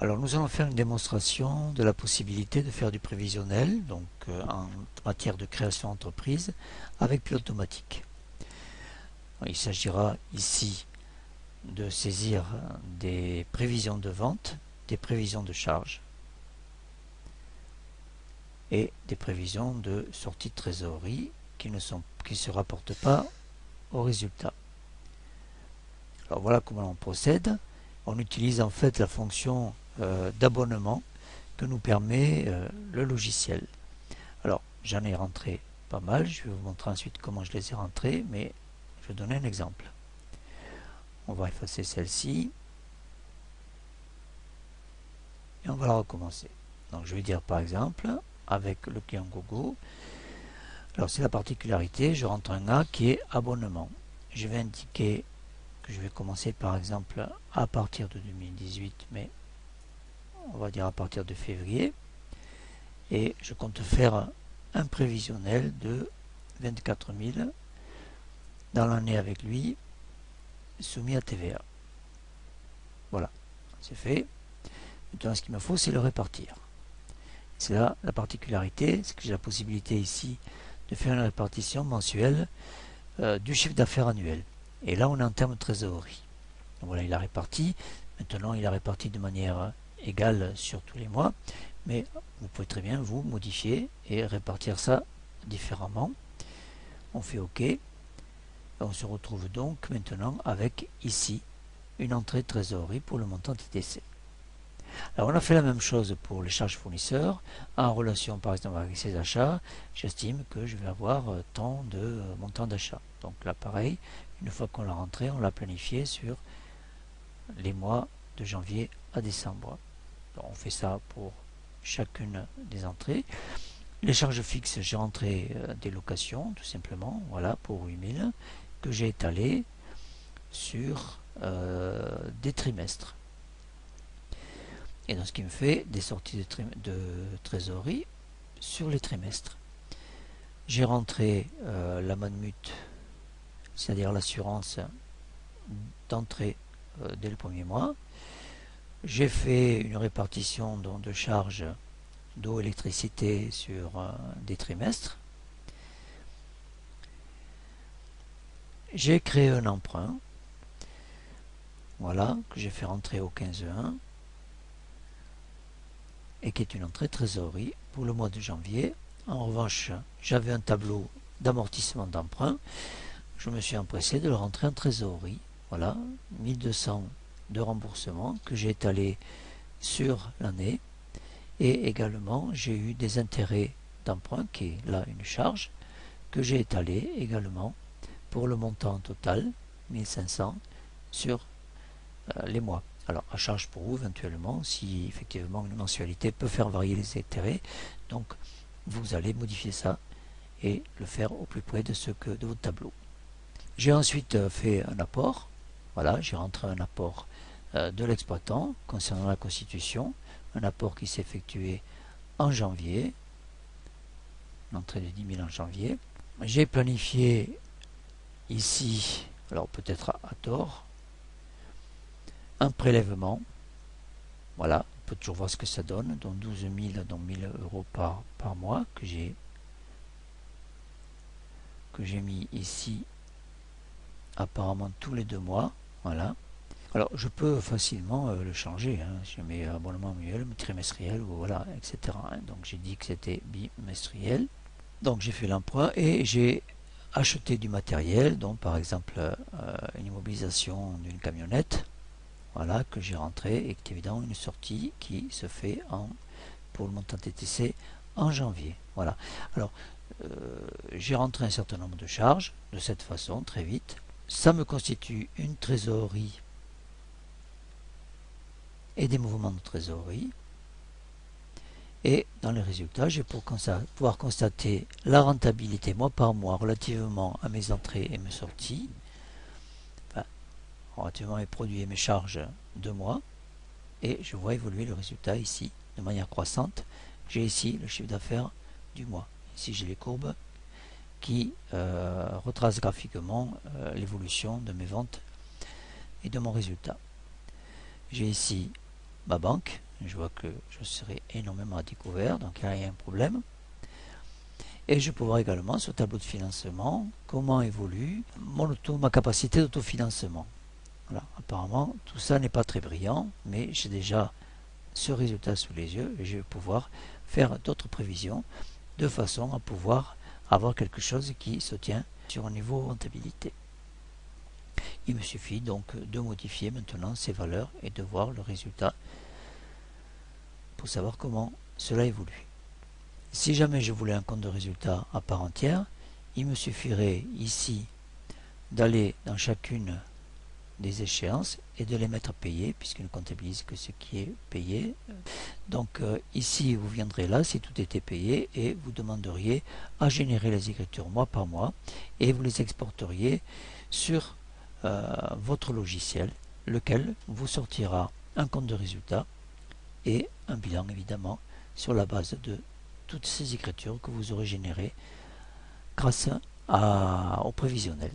Alors nous allons faire une démonstration de la possibilité de faire du prévisionnel, donc en matière de création d'entreprise, avec pilote automatique. Il s'agira ici de saisir des prévisions de vente, des prévisions de charges et des prévisions de sortie de trésorerie qui ne se rapportent pas au résultat. Alors voilà comment on procède. On utilise en fait la fonction d'abonnement que nous permet le logiciel. Alors j'en ai rentré pas mal, je vais vous montrer ensuite comment je les ai rentrés, mais je vais donner un exemple. On va effacer celle-ci et on va la recommencer. Donc je vais dire par exemple avec le client Gogo, alors c'est la particularité, je rentre un A qui est abonnement. Je vais indiquer que je vais commencer par exemple à partir de 2018, mais on va dire à partir de février, et je compte faire un prévisionnel de 24 000 dans l'année avec lui, soumis à TVA. Voilà, c'est fait. Maintenant, ce qu'il me faut, c'est le répartir. C'est là la particularité, c'est que j'ai la possibilité ici de faire une répartition mensuelle du chiffre d'affaires annuel. Et là, on est en termes de trésorerie. Donc voilà, il a réparti. Maintenant, il a réparti de manière égale sur tous les mois. Mais vous pouvez très bien vous modifier et répartir ça différemment. On fait OK. Et on se retrouve donc maintenant avec ici une entrée de trésorerie pour le montant TTC. Alors on a fait la même chose pour les charges fournisseurs. En relation par exemple avec ces achats, j'estime que je vais avoir tant de montant d'achat. Donc là pareil, une fois qu'on l'a rentré, on l'a planifié sur les mois de janvier à décembre. Alors on fait ça pour chacune des entrées. Les charges fixes, j'ai rentré des locations tout simplement, voilà, pour 8000, que j'ai étalé sur des trimestres. Et donc ce qui me fait des sorties de trésorerie sur les trimestres. J'ai rentré la Manmut, c'est-à-dire l'assurance d'entrée dès le premier mois. J'ai fait une répartition de charges d'eau, électricité sur des trimestres. J'ai créé un emprunt, voilà, que j'ai fait rentrer au 15/1 et qui est une entrée trésorerie pour le mois de janvier. En revanche, j'avais un tableau d'amortissement d'emprunt. Je me suis empressé de le rentrer en trésorerie. Voilà, 1200 de remboursement que j'ai étalé sur l'année. Et également, j'ai eu des intérêts d'emprunt, qui est là une charge, que j'ai étalé également pour le montant total, 1500, sur les mois. Alors, à charge pour vous, éventuellement, si effectivement une mensualité peut faire varier les intérêts, donc vous allez modifier ça et le faire au plus près de de votre tableau. J'ai ensuite fait un apport. Voilà, j'ai rentré un apport de l'exploitant concernant la constitution, un apport qui s'est effectué en janvier, l'entrée de 10 000 en janvier. J'ai planifié ici, alors peut-être à tort, un prélèvement. Voilà, on peut toujours voir ce que ça donne, donc 12 000, donc 1 000 euros par mois que j'ai mis ici apparemment tous les 2 mois. Voilà. Alors je peux facilement le changer, hein. Je mets abonnement annuel, trimestriel, ou voilà, etc. Donc j'ai dit que c'était bimestriel. Donc j'ai fait l'emprunt et j'ai acheté du matériel, donc par exemple une immobilisation d'une camionnette, voilà, que j'ai rentré et qui est évidemment une sortie qui se fait pour le montant TTC en janvier. Voilà. Alors j'ai rentré un certain nombre de charges de cette façon, très vite. Ça me constitue une trésorerie et des mouvements de trésorerie. Et dans les résultats, je vais pouvoir constater la rentabilité mois par mois relativement à mes entrées et mes sorties, enfin, relativement à mes produits et mes charges de mois, et je vois évoluer le résultat ici de manière croissante. J'ai ici le chiffre d'affaires du mois. Ici j'ai les courbes qui retracent graphiquement l'évolution de mes ventes et de mon résultat. J'ai ici ma banque, Je vois que je serai énormément à découvert, donc là il y a un problème. Et je peux voir également sur le tableau de financement comment évolue ma capacité d'autofinancement. Voilà. Apparemment, tout ça n'est pas très brillant, mais j'ai déjà ce résultat sous les yeux et je vais pouvoir faire d'autres prévisions de façon à pouvoir avoir quelque chose qui se tient sur un niveau rentabilité. Il me suffit donc de modifier maintenant ces valeurs et de voir le résultat pour savoir comment cela évolue. Si jamais je voulais un compte de résultat à part entière, il me suffirait ici d'aller dans chacune des échéances et de les mettre à payer puisqu'il ne comptabilise que ce qui est payé. Donc ici vous viendrez là si tout était payé et vous demanderiez à générer les écritures mois par mois et vous les exporteriez sur votre logiciel, lequel vous sortira un compte de résultat et un bilan évidemment sur la base de toutes ces écritures que vous aurez générées grâce au prévisionnel.